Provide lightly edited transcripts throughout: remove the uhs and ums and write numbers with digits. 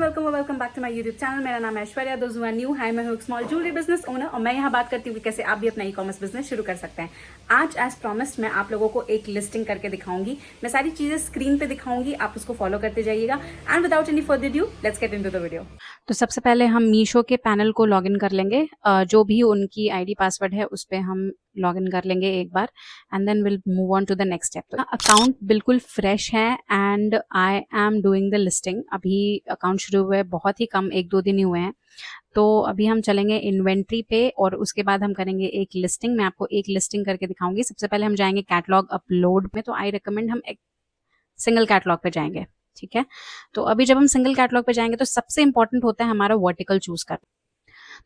Welcome back to my YouTube channel. मेरा नाम है ऐश्वर्या। दोस्त हुआ न्यू है, मैं हूँ एक स्मॉल ज्वेलरी बिजनेस ओनर और मैं यहाँ बात करती हूँ कि कैसे आप भी अपना ई कॉमर्स बिजनेस शुरू कर सकते हैं। आज एज प्रॉमिस्ड मैं आप लोगों को एक लिस्टिंग करके दिखाऊंगी। मैं सारी चीजें स्क्रीन पे दिखाऊंगी, आप उसको फॉलो करते जाइएगा। And without any further due let's get into the video. तो सबसे पहले हम मीशो के पैनल को लॉग इन कर लेंगे। जो भी उनकी आईडी पासवर्ड है उस पर हम लॉग इन कर लेंगे एक बार and then will move on to the next step. Account बिल्कुल फ्रेश है and I am doing the listing. अभी अकाउंट शुरू हुए बहुत ही कम, 1-2 दिन ही हुए हैं। तो अभी हम चलेंगे इन्वेंट्री पे और उसके बाद हम करेंगे एक लिस्टिंग। मैं आपको एक लिस्टिंग करके दिखाऊंगी। सबसे पहले हम जाएंगे कैटलॉग अपलोड में, तो आई रिकमेंड हम एक सिंगल कैटलॉग पे जाएंगे। ठीक है, तो अभी जब हम सिंगल कैटलॉग पे जाएंगे तो सबसे इंपॉर्टेंट होता है हमारा वर्टिकल चूज करना।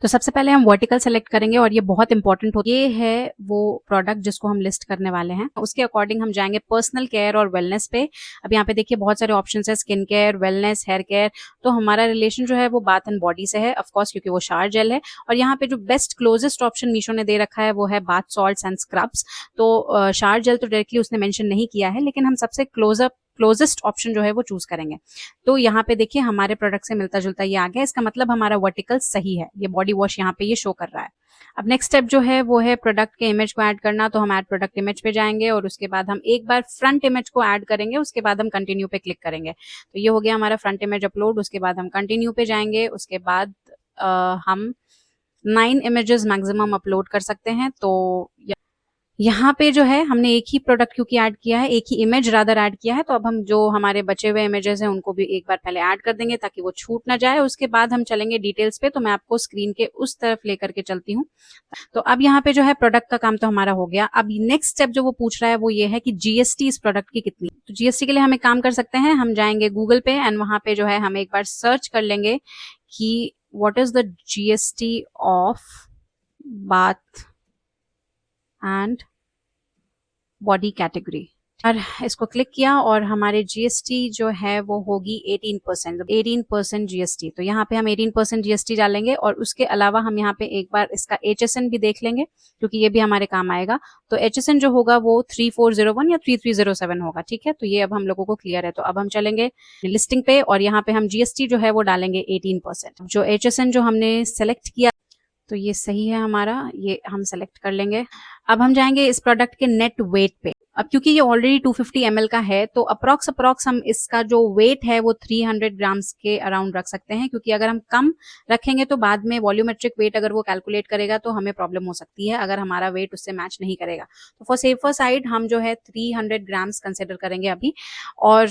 तो सबसे पहले हम वर्टिकल सेलेक्ट करेंगे और ये बहुत इंपॉर्टेंट हो, ये है वो प्रोडक्ट जिसको हम लिस्ट करने वाले हैं। उसके अकॉर्डिंग हम जाएंगे पर्सनल केयर और वेलनेस पे। अब यहाँ पे देखिए बहुत सारे ऑप्शंस है, skin care, wellness, hair care. तो हमारा रिलेशन जो है वो बाथ एंड बॉडी से है ऑफकोर्स, क्योंकि वो शार जेल है। और यहाँ पे जो बेस्ट क्लोजेस्ट ऑप्शन मीशो ने दे रखा है वो है बाथ सॉल्ट्स एंड स्क्रब्स। तो शार जेल तो डायरेक्टली उसने मेंशन नहीं किया है, लेकिन हम सबसे क्लोजेस्ट ऑप्शन जो है वो चूज करेंगे। तो यहाँ पे देखिए हमारे प्रोडक्ट से मिलता जुलता ये आ गया, इसका मतलब हमारा वर्टिकल सही है। ये बॉडी वॉश यहाँ पे ये शो कर रहा है। अब नेक्स्ट स्टेप जो है वो है प्रोडक्ट के इमेज को ऐड करना। तो हम ऐड प्रोडक्ट इमेज पे जाएंगे और उसके बाद हम एक बार फ्रंट इमेज को ऐड करेंगे, उसके बाद हम कंटिन्यू पे क्लिक करेंगे। तो ये हो गया हमारा फ्रंट इमेज अपलोड। उसके बाद हम कंटिन्यू पे जाएंगे, उसके बाद हम 9 इमेजेस मैक्सिमम अपलोड कर सकते हैं। तो यहाँ पे जो है हमने एक ही प्रोडक्ट क्योंकि ऐड किया है, एक ही इमेज रादर ऐड किया है, तो अब हम जो हमारे बचे हुए इमेजेस हैं उनको भी एक बार पहले ऐड कर देंगे ताकि वो छूट ना जाए। उसके बाद हम चलेंगे डिटेल्स पे। तो मैं आपको स्क्रीन के उस तरफ लेकर के चलती हूँ। तो अब यहाँ पे जो है प्रोडक्ट का काम तो हमारा हो गया। अब नेक्स्ट स्टेप जो वो पूछ रहा है वो ये है कि जीएसटी इस प्रोडक्ट की कितनी। तो जीएसटी के लिए हम एक काम कर सकते हैं, हम जाएंगे गूगल पे एंड वहां पे जो है हम एक बार सर्च कर लेंगे कि what is the GST of bath and body category. और इसको क्लिक किया और हमारे जीएसटी जो है वो होगी 18% जीएसटी। तो यहाँ पे हम 18% जीएसटी डालेंगे और उसके अलावा हम यहाँ पे एक बार इसका एचएसएन भी देख लेंगे क्योंकि ये भी हमारे काम आएगा। तो एचएसएन जो होगा वो 3401 या 3307 होगा। ठीक है, तो ये अब हम लोगों को क्लियर है। तो अब हम चलेंगे लिस्टिंग पे और यहाँ पे हम जीएसटी जो है वो डालेंगे 18%। जो एचएसएन जो हमने सेलेक्ट किया तो ये सही है हमारा, ये हम सेलेक्ट कर लेंगे। अब हम जाएंगे इस प्रोडक्ट के नेट वेट पे। अब क्योंकि ये ऑलरेडी 250 ml का है तो अप्रॉक्स हम इसका जो वेट है वो 300 ग्राम्स के अराउंड रख सकते हैं, क्योंकि अगर हम कम रखेंगे तो बाद में वॉल्यूमेट्रिक वेट अगर वो कैलकुलेट करेगा तो हमें प्रॉब्लम हो सकती है अगर हमारा वेट उससे मैच नहीं करेगा। तो फॉर सेफर साइड हम जो है 300 ग्राम्स कंसिडर करेंगे अभी। और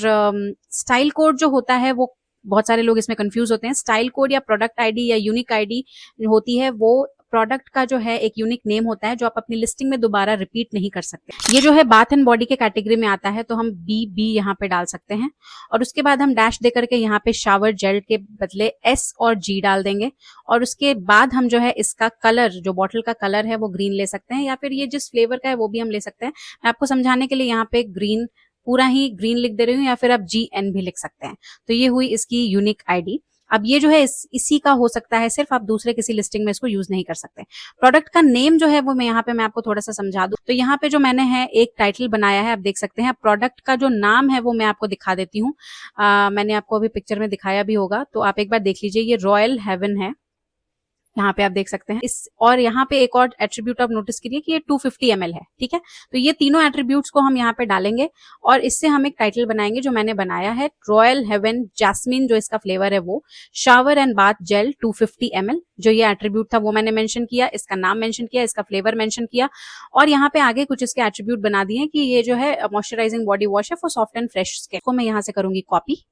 स्टाइल कोड जो होता है वो बहुत सारे लोग इसमें कंफ्यूज होते हैं। स्टाइल कोड या प्रोडक्ट आईडी या यूनिक आईडी होती है, वो प्रोडक्ट का जो है एक यूनिक नेम होता है जो आप अपनी लिस्टिंग में दोबारा रिपीट नहीं कर सकते। ये जो है बाथ एंड बॉडी के कैटेगरी में आता है तो हम बी यहाँ पे डाल सकते हैं और उसके बाद हम डैश दे करके यहाँ पे शावर जेल के बदले एस और जी डाल देंगे। और उसके बाद हम जो है इसका कलर, जो बॉटल का कलर है वो ग्रीन ले सकते हैं या फिर ये जिस फ्लेवर का है वो भी हम ले सकते हैं। मैं आपको समझाने के लिए यहाँ पे ग्रीन, पूरा ही ग्रीन लिख दे रही हूँ या फिर आप GN भी लिख सकते हैं। तो ये हुई इसकी यूनिक आईडी। अब ये जो है इसी का हो सकता है, सिर्फ आप दूसरे किसी लिस्टिंग में इसको यूज नहीं कर सकते। प्रोडक्ट का नेम जो है वो मैं आपको थोड़ा सा समझा दूं। तो यहाँ पे जो मैंने है एक टाइटल बनाया है, आप देख सकते हैं। प्रोडक्ट का जो नाम है वो मैं आपको दिखा देती हूँ। मैंने आपको अभी पिक्चर में दिखाया भी होगा, तो आप एक बार देख लीजिए। ये रॉयल हेवन है, यहाँ पे आप देख सकते हैं इस। और यहाँ पे एक और एट्रीब्यूट आप नोटिस करिए कि ये 250 ml है। ठीक है, तो ये तीनों एट्रीब्यूट्स को हम यहाँ पे डालेंगे और इससे हम एक टाइटल बनाएंगे जो मैंने बनाया है, रॉयल हेवन जैस्मिन जो इसका फ्लेवर है वो, shower and bath gel 250 ml। जो ये एट्रीब्यूट था वो मैंने मेंशन किया, इसका नाम मेंशन किया, इसका फ्लेवर मेंशन किया और यहाँ पे आगे कुछ इसके एट्रीब्यूट बना दिए कि ये जो है मॉइस्चराइजिंग बॉडी वॉश है for soft and fresh skin. को मैं यहाँ से करूंगी कॉपी।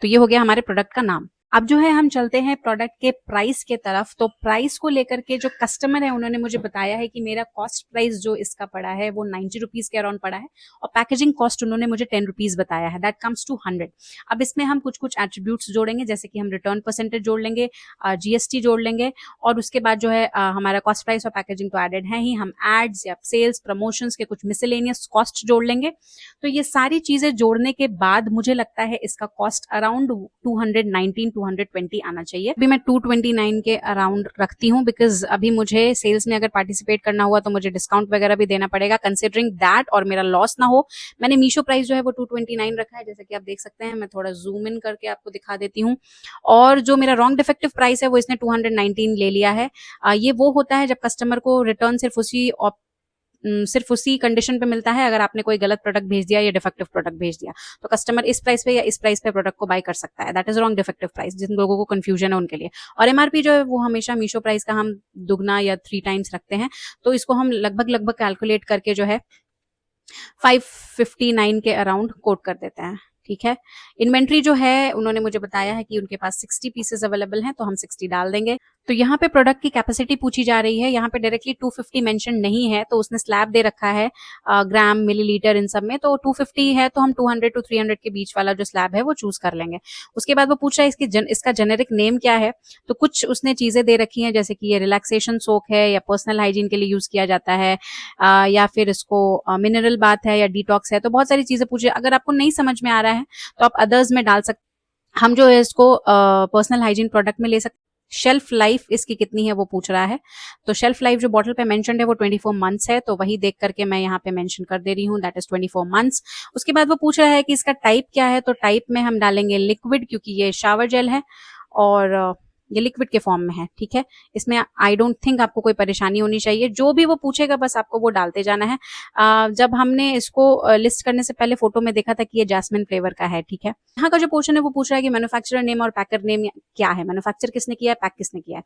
तो ये हो गया हमारे प्रोडक्ट का नाम। अब जो है हम चलते हैं प्रोडक्ट के प्राइस के तरफ। तो प्राइस को लेकर के जो कस्टमर है उन्होंने मुझे बताया है कि मेरा कॉस्ट प्राइस जो इसका पड़ा है वो 90 रुपीज के अराउंड पड़ा है और पैकेजिंग कॉस्ट उन्होंने मुझे 10 रुपीज बताया है, दैट कम्स टू 100। अब इसमें हम कुछ एट्रीब्यूट्स जोड़ेंगे, जैसे कि हम रिटर्न परसेंटेज जोड़ लेंगे, जीएसटी जोड़ लेंगे और उसके बाद जो है हमारा कॉस्ट प्राइस और पैकेजिंग तो एडेड है ही, हम एड्स या सेल्स प्रमोशंस के कुछ मिसलेनियस कॉस्ट जोड़ लेंगे। तो ये सारी चीजें जोड़ने के बाद मुझे लगता है इसका कॉस्ट अराउंड 219 220 आना चाहिए। अभी मैं 229 के अराउंड रखती हूँ, बिकॉज अभी मुझे सेल्स में अगर पार्टिसिपेट करना हुआ तो मुझे डिस्काउंट वगैरह भी देना पड़ेगा, कंसिडरिंग दैट, और मेरा लॉस ना हो। मैंने मीशो प्राइस जो है वो 229 रखा है, जैसे कि आप देख सकते हैं। मैं थोड़ा जूम इन करके आपको दिखा देती हूँ। और जो मेरा रॉन्ग डिफेक्टिव प्राइस है वो इसने 219 ले लिया है। ये वो होता है जब कस्टमर को रिटर्न सिर्फ उसी कंडीशन पे मिलता है अगर आपने कोई गलत प्रोडक्ट भेज दिया या डिफेक्टिव प्रोडक्ट भेज दिया, तो कस्टमर इस प्राइस पे या इस प्राइस पे प्रोडक्ट को बाय कर सकता है। That is wrong defective price, जिन लोगों को कंफ्यूजन है उनके लिए। और एमआरपी जो है वो हमेशा मीशो प्राइस का हम दुगना या 3 टाइम्स रखते हैं, तो इसको हम लगभग कैलकुलेट करके जो है 559 के अराउंड कोट कर देते हैं। ठीक है। इन्वेंट्री जो है उन्होंने मुझे बताया है कि उनके पास 60 पीसेस अवेलेबल हैं, तो हम 60 डाल देंगे। तो यहाँ पे प्रोडक्ट की कैपेसिटी पूछी जा रही है, यहाँ पे डायरेक्टली 250 मेंशन नहीं है, तो उसने स्लैब दे रखा है ग्राम मिलीलीटर इन सब में, तो 250 है, तो हम 200 to 300 के बीच वाला जो स्लैब है वो चूज कर लेंगे। उसके बाद वो पूछ रहा है इसका जेनेरिक नेम क्या है, तो कुछ उसने चीजें दे रखी हैं, जैसे कि ये रिलैक्सेशन सोक है या पर्सनल हाइजीन के लिए यूज किया जाता है, या फिर इसको मिनरल बाथ है या डिटॉक्स है, तो बहुत सारी चीजें पूछे। अगर आपको नहीं समझ में आ रहा है तो आप अदर्स में डाल सकते। हम जो है इसको पर्सनल हाइजीन प्रोडक्ट में ले सकते। शेल्फ लाइफ इसकी कितनी है वो पूछ रहा है, तो शेल्फ लाइफ जो बॉटल पे मेंशन्ड है वो 24 मंथ्स है, तो वही देख करके मैं यहाँ पे मेंशन कर दे रही हूँ, दैट इज 24 मंथ्स। उसके बाद वो पूछ रहा है कि इसका टाइप क्या है, तो टाइप में हम डालेंगे लिक्विड, क्योंकि ये शावर जेल है और ये लिक्विड के फॉर्म में है। ठीक है। इसमें आई डोंट थिंक आपको कोई परेशानी होनी चाहिए, जो भी वो पूछेगा बस आपको वो डालते जाना है। जब हमने इसको लिस्ट करने से पहले फोटो में देखा था कि ये जैस्मिन फ्लेवर का है। ठीक है। यहाँ का जो पोर्शन है वो पूछ रहा है कि मैन्युफैक्चरर नेम और पैकर नेम क्या है, मैन्युफैक्चर किसने किया है, पैक किसने किया है।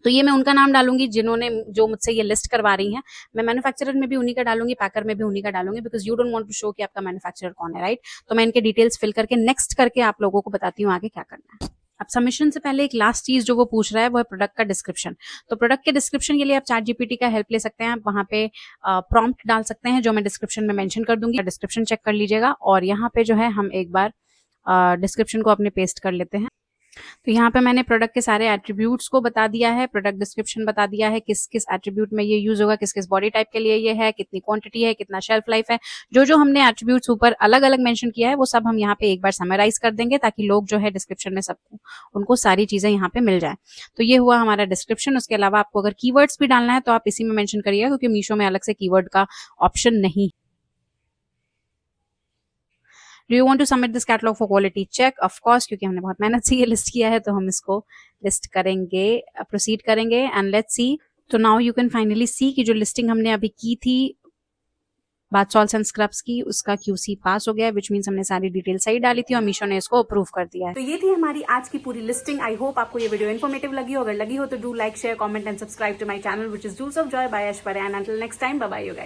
तो ये मैं उनका नाम डालूंगी जो मुझसे ये लिस्ट करवा रही हैं। मैं मैन्युफैक्चरर में भी उन्हीं का डालूंगी, पैकर में भी उन्हीं का डालूंगी, because you don't want to show कि आपका मैन्युफैक्चरर कौन है, राइट। तो मैं इनके डिटेल्स फिल करके नेक्स्ट करके आप लोगों को बताती हूँ आगे क्या करना है। अब सबमिशन से पहले एक लास्ट चीज जो वो पूछ रहा है वो है प्रोडक्ट का डिस्क्रिप्शन। तो प्रोडक्ट के डिस्क्रिप्शन के लिए आप ChatGPT का हेल्प ले सकते हैं। आप वहां पे प्रॉम्प्ट डाल सकते हैं जो मैं डिस्क्रिप्शन में मेंशन कर दूंगी, डिस्क्रिप्शन चेक कर लीजिएगा। और यहाँ पे जो है हम एक बार डिस्क्रिप्शन को अपने पेस्ट कर लेते हैं। तो यहाँ पे मैंने प्रोडक्ट के सारे एट्रीब्यूट्स को बता दिया है, प्रोडक्ट डिस्क्रिप्शन बता दिया है किस किस एट्रीब्यूट में ये यूज होगा, किस किस बॉडी टाइप के लिए ये है, कितनी क्वांटिटी है, कितना शेल्फ लाइफ है। जो हमने एट्रीब्यूट्स ऊपर अलग अलग मेंशन किया है वो सब हम यहाँ पे एक बार समराइज कर देंगे, ताकि लोग जो है डिस्क्रिप्शन में सबको उनको सारी चीजें यहाँ पे मिल जाए। तो ये हुआ हमारा डिस्क्रिप्शन। उसके अलावा आपको अगर कीवर्ड्स भी डालना है तो आप इसी में मेंशन करिएगा, क्योंकि मीशो में अलग से कीवर्ड का ऑप्शन नहीं। Do you want to submit this catalogue for quality check? Of course, क्योंकि हमने बहुत मेहनत से ये लिस्ट किया है, तो हम इसको लिस्ट करेंगे, प्रोसीड करेंगे, एंड लेट्स सी। तो नाउ यू कैन फाइनली सी कि जो लिस्टिंग हमने अभी की थी बाथ सॉल्ट्स एंड स्क्रब्स की, उसका QC पास हो गया है, विच मीन्स हमने सारी डिटेल सही डाली थी और मीशो ने इसको अप्रूव कर दिया है। तो ये थी हमारी आज की पूरी लिस्टिंग। आई होप आपको ये वीडियो इन्फॉर्मेटिव लगी हो। अगर लगी हो तो do like, share, comment and subscribe to my channel, which is jewels of joy by Aishwarya. And until next time, bye bye you guys.